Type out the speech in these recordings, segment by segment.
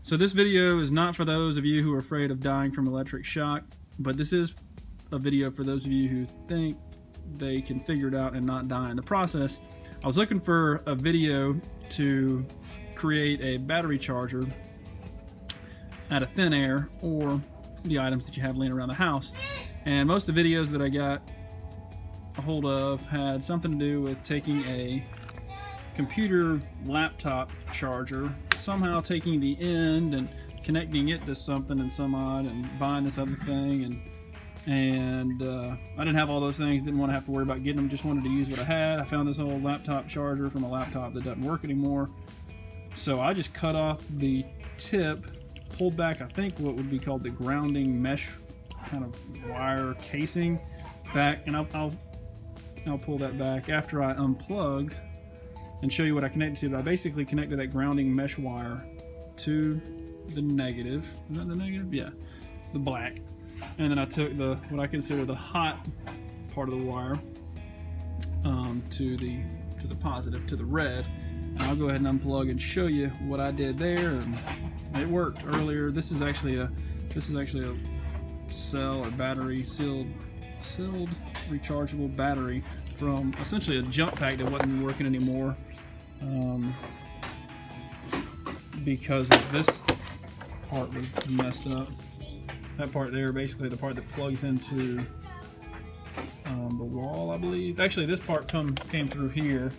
So this video is not for those of you who are afraid of dying from electric shock, but this is a video for those of you who think they can figure it out and not die in the process. I was looking for a video to create a battery charger out of thin air or the items that you have laying around the house. And most of the videos that I got a hold of had something to do with taking a computer laptop charger, somehow taking the end and connecting it to something and some odd, and buying this other thing, and I didn't have all those things, didn't want to have to worry about getting them, just wanted to use what I had. I found this old laptop charger from a laptop that doesn't work anymore, so I just cut off the tip, pulled back I think what would be called the grounding mesh kind of wire casing back, and I'll pull that back after I unplug and show you what I connected to. But I basically connected that grounding mesh wire to the negative. Is that the negative? Yeah, the black. And then I took the what I consider the hot part of the wire to the positive, to the red. And I'll go ahead and unplug and show you what I did there, and it worked earlier. This is actually a cell or battery sealed rechargeable battery from essentially a jump pack that wasn't working anymore because of this part was messed up. That part there, basically the part that plugs into the wall, I believe. Actually, this part came through here,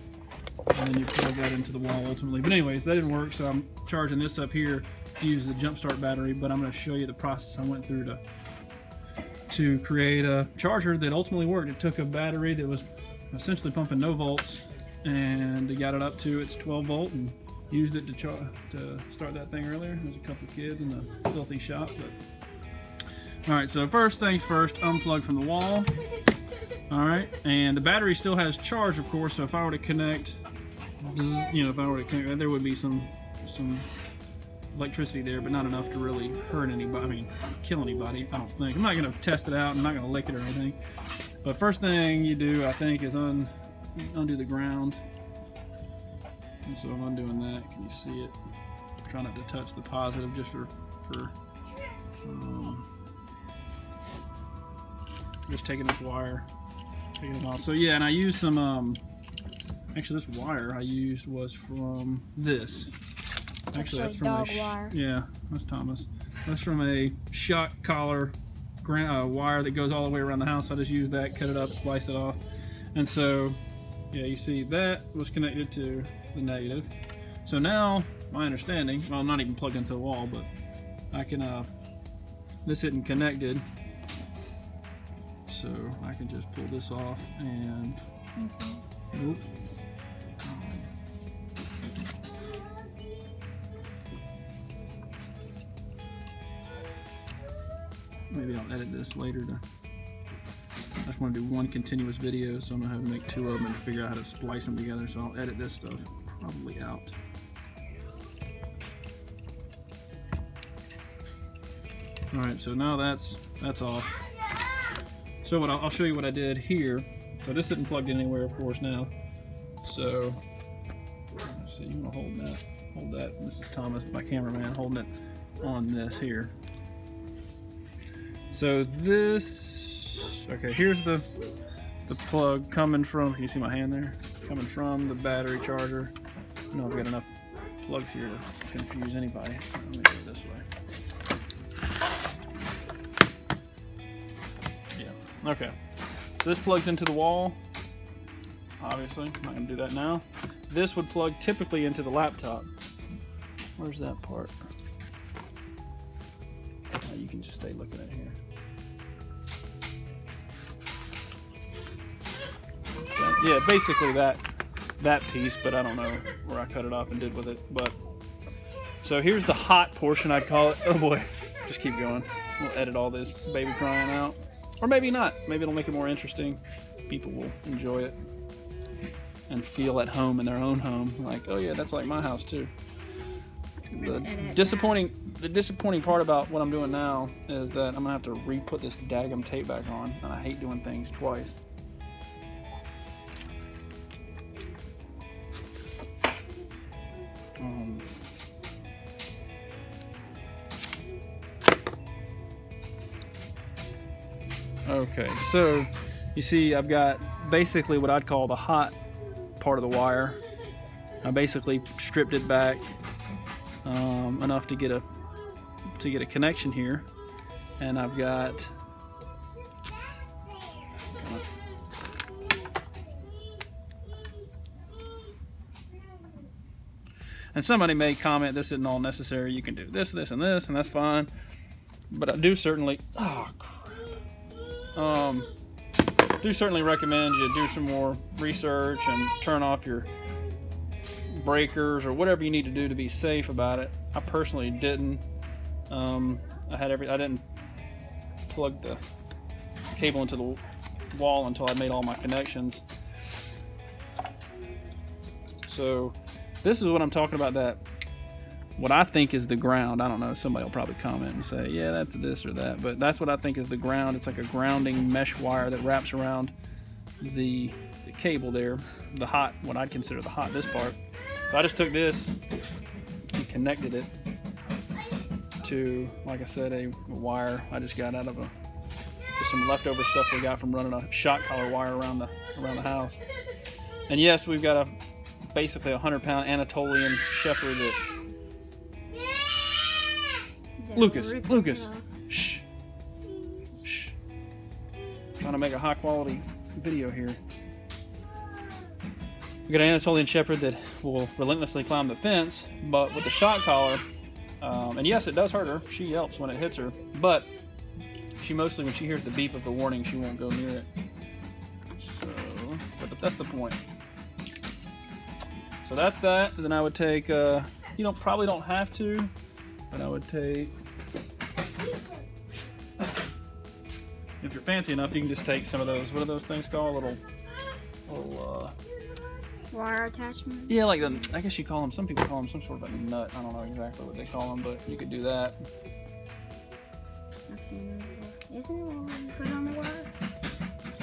and then you plug that into the wall ultimately. But anyways, that didn't work, so I'm charging this up here to use the jump start battery. But I'm going to show you the process I went through to create a charger that ultimately worked. It took a battery that was essentially pumping no volts, and it got it up to its 12 volt and used it to start that thing earlier. There's a couple kids in the filthy shop. But all right, so first things first, unplug from the wall. All right, and the battery still has charge, of course, so if I were to connect, there would be some electricity there, but not enough to really hurt anybody, I mean, kill anybody, I don't think. I'm not going to test it out, I'm not going to lick it or anything. But first thing you do, I think, is undo the ground. And so I'm undoing that. Can you see it? I'm trying not to touch the positive just for just taking this wire, taking it off. So yeah, and I used some, actually this wire I used was from this. Actually that's from dog wire. Yeah, that's Thomas. That's from a shock collar wire that goes all the way around the house. I just used that, cut it up, splice it off. And so, yeah, you see that was connected to the negative. So now, my understanding, well, not even plugged into the wall, but I can, this isn't connected. So I can just pull this off and, oops. Maybe I'll edit this later. I just want to do one continuous video, so I'm going to have to make two of them and figure out how to splice them together, so I'll edit this stuff probably out. Alright, so now that's off. So I'll show you what I did here. So this isn't plugged in anywhere, of course, now. So, let's see, you want to hold that. This is Thomas, my cameraman, holding it on this here. So this, okay, here's the plug coming from, can you see my hand there? Coming from the battery charger. I don't know if I've got enough plugs here to confuse anybody. Let me do it this way. Yeah, okay. So this plugs into the wall. Obviously, I'm not gonna do that now. This would plug typically into the laptop. Where's that part? You can just stay looking at here. Yeah, basically that piece, but I don't know where I cut it off and did with it. But so here's the hot portion, I'd call it. Oh boy, just keep going. We'll edit all this baby crying out, or maybe not. Maybe it'll make it more interesting. People will enjoy it and feel at home in their own home. Like, oh yeah, that's like my house too. The disappointing part about what I'm doing now is that I'm gonna have to re-put this daggum tape back on, and I hate doing things twice. Okay, so you see I've got basically what I'd call the hot part of the wire. I basically stripped it back enough to get a connection here, and I've got and somebody may comment this isn't all necessary, you can do this, this, and this, and that's fine, but I do certainly do certainly recommend you do some more research and turn off your breakers or whatever you need to do to be safe about it. I personally didn't. I didn't plug the cable into the wall until I made all my connections. So this is what I'm talking about, that what I think is the ground. I don't know, somebody will probably comment and say, yeah, that's this or that, but that's what I think is the ground. It's like a grounding mesh wire that wraps around the cable there, the hot, what I'd consider the hot, this part. So I just took this and connected it to, like I said, a wire I just got out of just some leftover stuff we got from running a shock collar wire around the house. And yes, we've got basically a 100-pound Anatolian shepherd that Lucas, shh. Trying to make a high quality video here. We got an Anatolian shepherd that will relentlessly climb the fence, but with the shock collar, and yes, it does hurt her. She yelps when it hits her, but she mostly, when she hears the beep of the warning, she won't go near it. So, but that's the point. So that's that. Then I would take, you probably don't have to, but I would take, if you're fancy enough, you can just take some of those, what are those things called? Little wire attachment? Yeah, like I guess you call them, some people call them some sort of a nut. I don't know exactly what they call them, but you could do that. I've seen them before. Isn't it one you put on the wire?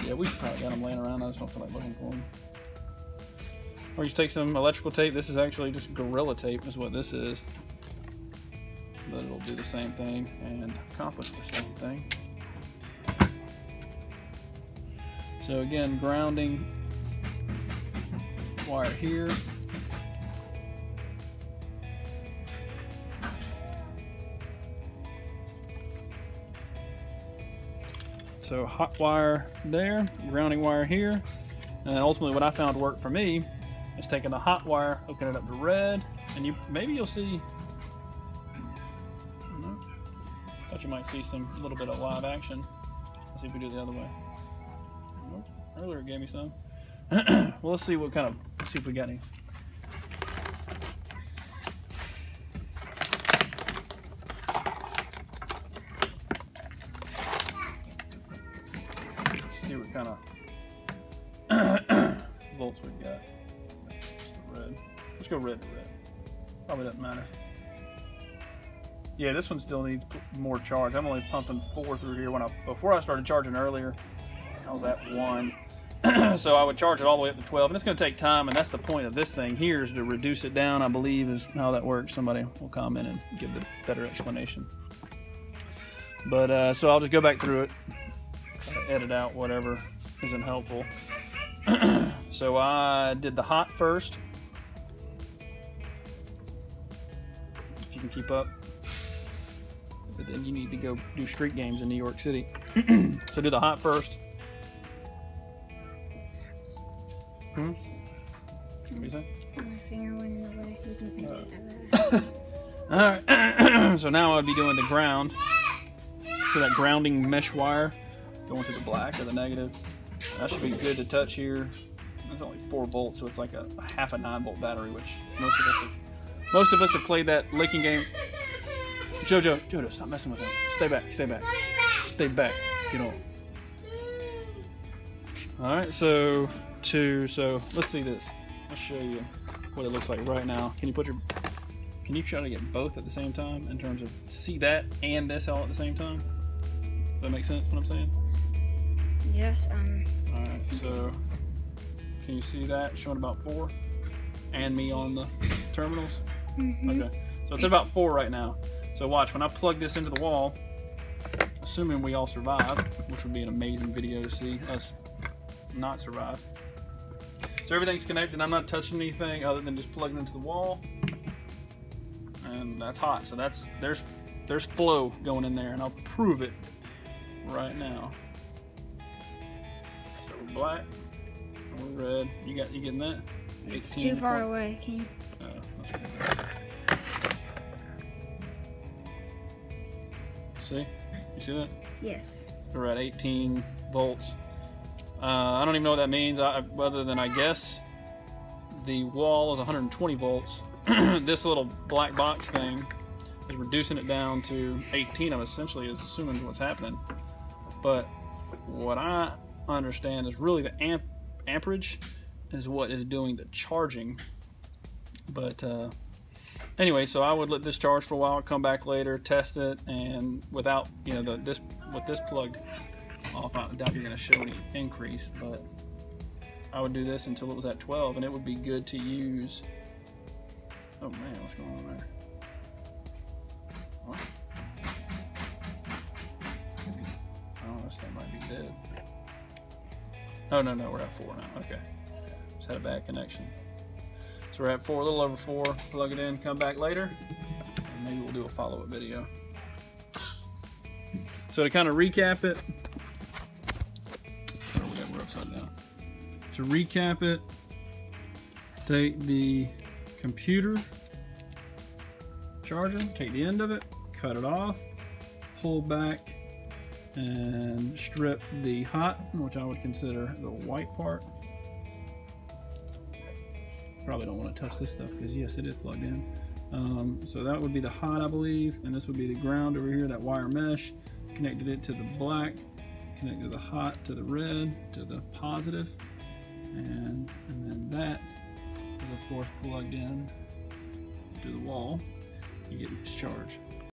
Yeah, we've probably got them laying around. I just don't feel like looking for them. Or you take some electrical tape. This is actually just Gorilla Tape is what this is. But it'll do the same thing and accomplish the same thing. So again, grounding wire here. So hot wire there, grounding wire here, and ultimately what I found worked for me is taking the hot wire, hooking it up to red, and maybe you'll see. Thought you might see a little bit of live action. Let's see if we do it the other way. Nope. Earlier it gave me some. Well, let's see what kind of. Let's see if we got any. Let's see what kind of volts we've got. Just the red. Let's go red to red. Probably doesn't matter. Yeah, this one still needs more charge. I'm only pumping 4 through here. Before I started charging earlier, I was at 1. So I would charge it all the way up to 12, and it's going to take time, and that's the point of this thing here, is to reduce it down, I believe, is how that works. Somebody will comment and give a better explanation. But so I'll just go back through it, edit out whatever isn't helpful. So I did the hot first, if you can keep up. But then you need to go do street games in New York City. So do the hot first. What do you say? My finger went in the way, so you can edit that. Alright, so now I'd be doing the ground. So that grounding mesh wire going to the black or the negative. That should be good to touch here. It's only 4 volts, so it's like a half a 9-volt battery, which most of us have played that licking game. Jojo, stop messing with him. Stay back, stay back. Stay back. Get on. Alright, so let's see this. I'll show you what it looks like right now. Can you try to get both at the same time in terms of see that and this all at the same time? Does that make sense what I'm saying? Yes, Alright, so can you see that showing about 4? And me on the terminals? Okay. So it's at about 4 right now. So watch, when I plug this into the wall, as assuming we all survive, which would be an amazing video to see us not survive. So everything's connected. I'm not touching anything other than just plugging into the wall, and that's hot. So there's flow going in there, and I'll prove it right now. So we're black, and we're red. You getting that? It's too far away. Can you? Let's get that. See? You see that? Yes. We're at 18 volts. I don't even know what that means, other than I guess the wall is 120 volts. This little black box thing is reducing it down to 18. I'm essentially assuming what's happening. But what I understand is really the amperage is what is doing the charging. But anyway, so I would let this charge for a while, come back later, test it, and without, you know, with this plugged off, I doubt you're going to show any increase, but I would do this until it was at 12, and it would be good to use. Oh man, what's going on there? What? Oh, this thing might be dead. Oh no, we're at 4 now. Okay, just had a bad connection. So we're at 4, a little over 4. Plug it in, come back later, and maybe we'll do a follow-up video. So to kind of recap it, we're upside down. To recap it, take the computer charger, take the end of it, cut it off, pull back, and strip the hot, which I would consider the white part. Probably don't want to touch this stuff because yes, it is plugged in. So that would be the hot, I believe, and this would be the ground over here, that wire mesh. Connected it to the black, connected the hot to the red, to the positive, and then that is of course plugged in to the wall. You get discharge.